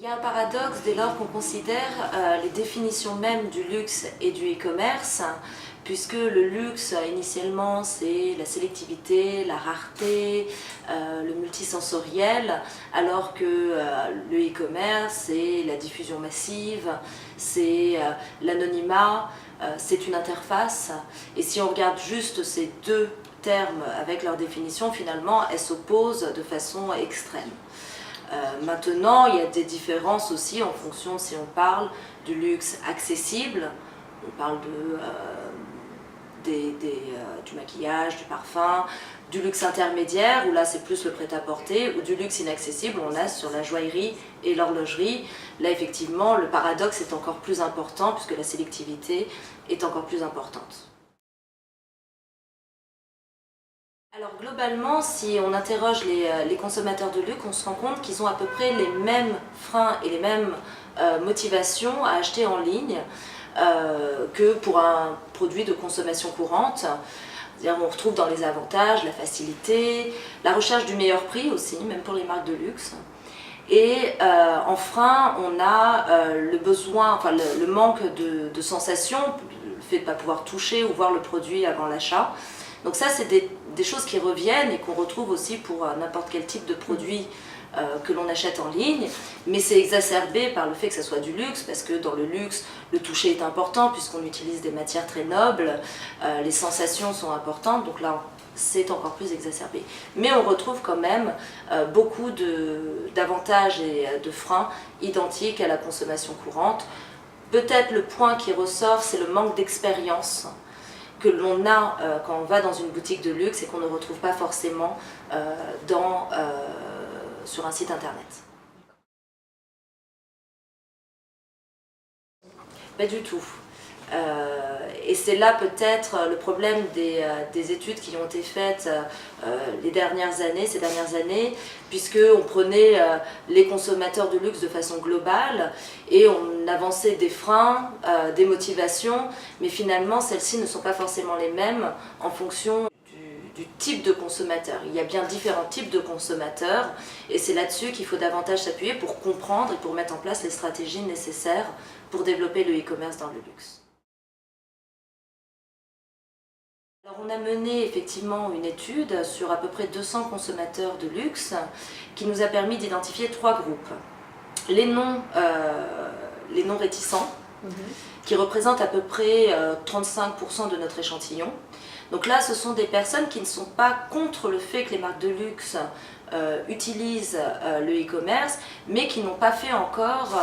Il y a un paradoxe dès lors qu'on considère les définitions même du luxe et du e-commerce, puisque le luxe initialement c'est la sélectivité, la rareté, le multisensoriel, alors que le e-commerce c'est la diffusion massive, c'est l'anonymat, c'est une interface. Et si on regarde juste ces deux termes avec leur définition, finalement elles s'opposent de façon extrême. Maintenant, il y a des différences aussi en fonction si on parle du luxe accessible, on parle du maquillage, du parfum, du luxe intermédiaire, où là c'est plus le prêt-à-porter, ou du luxe inaccessible, où on a sur la joaillerie et l'horlogerie. Là effectivement, le paradoxe est encore plus important puisque la sélectivité est encore plus importante. Alors globalement, si on interroge les consommateurs de luxe, on se rend compte qu'ils ont à peu près les mêmes freins et les mêmes motivations à acheter en ligne que pour un produit de consommation courante. C'est-à-dire on retrouve dans les avantages la facilité, la recherche du meilleur prix aussi, même pour les marques de luxe. Et en frein, on a le besoin, enfin le manque de sensations, le fait de ne pas pouvoir toucher ou voir le produit avant l'achat. Donc ça, c'est des choses qui reviennent et qu'on retrouve aussi pour n'importe quel type de produit que l'on achète en ligne, mais c'est exacerbé par le fait que ça soit du luxe, parce que dans le luxe, le toucher est important puisqu'on utilise des matières très nobles, les sensations sont importantes, donc là c'est encore plus exacerbé. Mais on retrouve quand même beaucoup d'avantages et de freins identiques à la consommation courante. Peut-être le point qui ressort, c'est le manque d'expérience que l'on a quand on va dans une boutique de luxe et qu'on ne retrouve pas forcément sur un site internet. Pas du tout. Et c'est là peut-être le problème des études qui ont été faites ces dernières années, puisqu'on prenait les consommateurs de luxe de façon globale et on avançait des freins, des motivations, mais finalement celles-ci ne sont pas forcément les mêmes en fonction du type de consommateur. Il y a bien différents types de consommateurs et c'est là-dessus qu'il faut davantage s'appuyer pour comprendre et pour mettre en place les stratégies nécessaires pour développer le e-commerce dans le luxe. Alors on a mené effectivement une étude sur à peu près 200 consommateurs de luxe qui nous a permis d'identifier 3 groupes. Les non réticents, qui représentent à peu près 35% de notre échantillon. Donc là, ce sont des personnes qui ne sont pas contre le fait que les marques de luxe utilisent le e-commerce, mais qui n'ont pas fait encore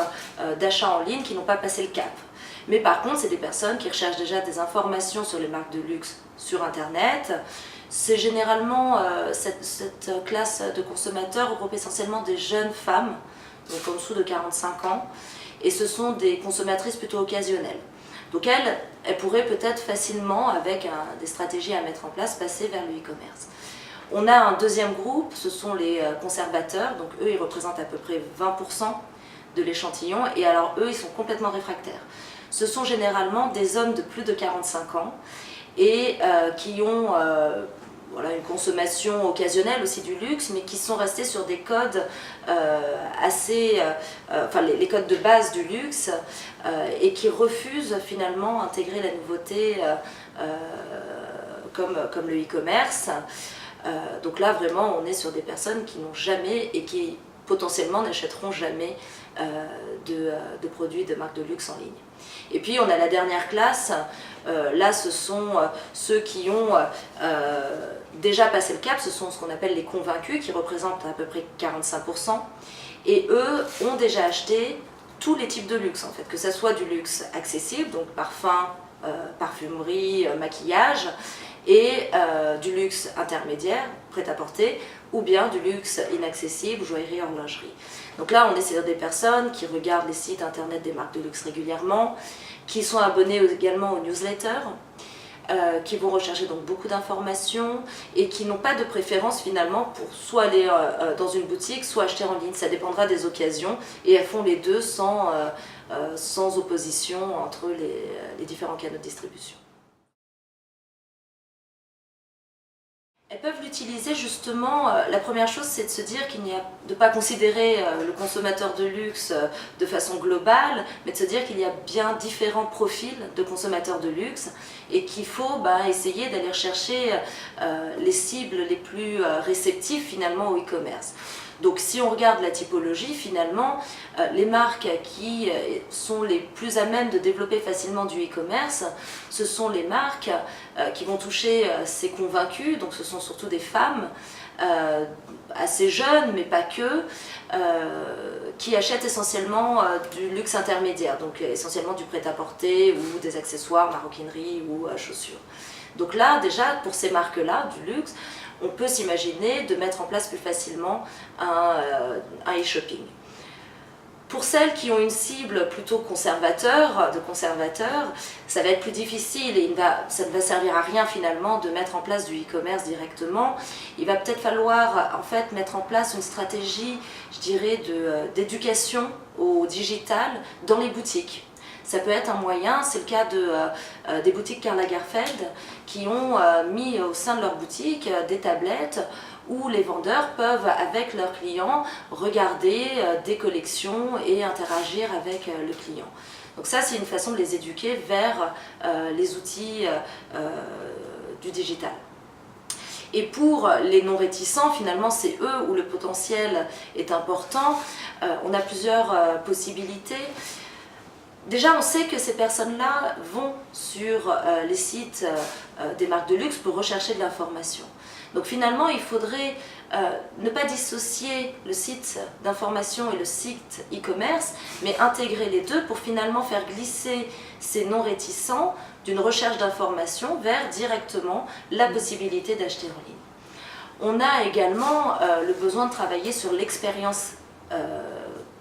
d'achat en ligne, qui n'ont pas passé le cap. Mais par contre, c'est des personnes qui recherchent déjà des informations sur les marques de luxe sur Internet. C'est généralement cette classe de consommateurs regroupe essentiellement des jeunes femmes, donc en dessous de 45 ans, et ce sont des consommatrices plutôt occasionnelles. Donc elles pourraient peut-être facilement, avec des stratégies à mettre en place, passer vers le e-commerce. On a un deuxième groupe, ce sont les conservateurs, donc eux ils représentent à peu près 20% de l'échantillon, et alors eux ils sont complètement réfractaires. Ce sont généralement des hommes de plus de 45 ans et qui ont voilà, une consommation occasionnelle aussi du luxe, mais qui sont restés sur des codes enfin les codes de base du luxe et qui refusent finalement d'intégrer la nouveauté comme le e-commerce. Donc là vraiment on est sur des personnes qui n'ont jamais et qui potentiellement n'achèteront jamais de produits de marques de luxe en ligne. Et puis on a la dernière classe, là ce sont ceux qui ont déjà passé le cap, ce sont ce qu'on appelle les convaincus qui représentent à peu près 45%, et eux ont déjà acheté tous les types de luxe en fait, que ce soit du luxe accessible, donc parfum, parfumerie, maquillage, et du luxe intermédiaire, prêt-à-porter, ou bien du luxe inaccessible, joaillerie, horlogerie. Donc là, on est sur des personnes qui regardent les sites internet des marques de luxe régulièrement, qui sont abonnés également aux newsletters, qui vont rechercher donc beaucoup d'informations et qui n'ont pas de préférence finalement pour soit aller dans une boutique, soit acheter en ligne. Ça dépendra des occasions et elles font les deux sans opposition entre les différents canaux de distribution. Elles peuvent l'utiliser justement, la première chose c'est de se dire de ne pas considérer le consommateur de luxe de façon globale, mais de se dire qu'il y a bien différents profils de consommateurs de luxe et qu'il faut essayer d'aller chercher les cibles les plus réceptives finalement au e-commerce. Donc si on regarde la typologie, finalement, les marques qui sont les plus à même de développer facilement du e-commerce, ce sont les marques qui vont toucher ces convaincus, donc ce sont surtout des femmes assez jeunes, mais pas que, qui achètent essentiellement du luxe intermédiaire, donc essentiellement du prêt-à-porter ou des accessoires, maroquinerie ou chaussures. Donc là, déjà, pour ces marques-là, du luxe, on peut s'imaginer de mettre en place plus facilement un e-shopping. Pour celles qui ont une cible plutôt conservateur, ça va être plus difficile et ça ne va servir à rien finalement de mettre en place du e-commerce directement. Il va peut-être falloir en fait mettre en place une stratégie, je dirais, d'éducation au digital dans les boutiques. Ça peut être un moyen, c'est le cas des boutiques Karl Lagerfeld qui ont mis au sein de leur boutique des tablettes où les vendeurs peuvent, avec leurs clients, regarder des collections et interagir avec le client. Donc ça, c'est une façon de les éduquer vers les outils du digital. Et pour les non réticents, finalement, c'est eux où le potentiel est important. On a plusieurs possibilités. Déjà, on sait que ces personnes-là vont sur les sites des marques de luxe pour rechercher de l'information. Donc finalement, il faudrait ne pas dissocier le site d'information et le site e-commerce, mais intégrer les deux pour finalement faire glisser ces non-réticents d'une recherche d'information vers directement la possibilité d'acheter en ligne. On a également le besoin de travailler sur l'expérience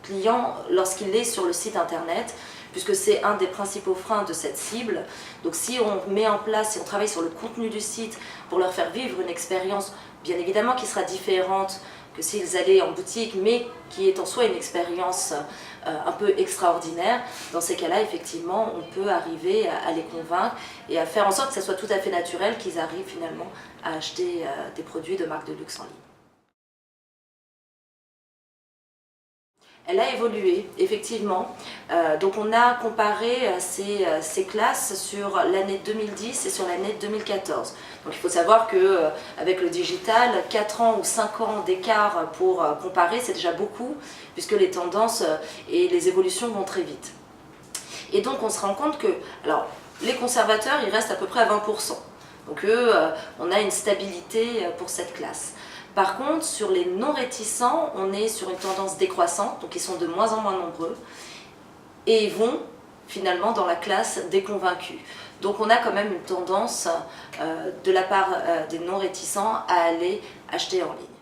client lorsqu'il est sur le site internet, puisque c'est un des principaux freins de cette cible. Donc si on met en place, si on travaille sur le contenu du site pour leur faire vivre une expérience, bien évidemment qui sera différente que s'ils allaient en boutique, mais qui est en soi une expérience un peu extraordinaire, dans ces cas-là, effectivement, on peut arriver à les convaincre et à faire en sorte que ça soit tout à fait naturel qu'ils arrivent finalement à acheter des produits de marques de luxe en ligne. Elle a évolué, effectivement. Donc on a comparé ces classes sur l'année 2010 et sur l'année 2014. Donc il faut savoir qu'avec le digital, 4 ans ou 5 ans d'écart pour comparer, c'est déjà beaucoup, puisque les tendances et les évolutions vont très vite. Et donc on se rend compte que les conservateurs, ils restent à peu près à 20%. Donc eux, on a une stabilité pour cette classe. Par contre, sur les non-réticents, on est sur une tendance décroissante, donc ils sont de moins en moins nombreux, et ils vont finalement dans la classe des convaincus. Donc on a quand même une tendance de la part des non-réticents à aller acheter en ligne.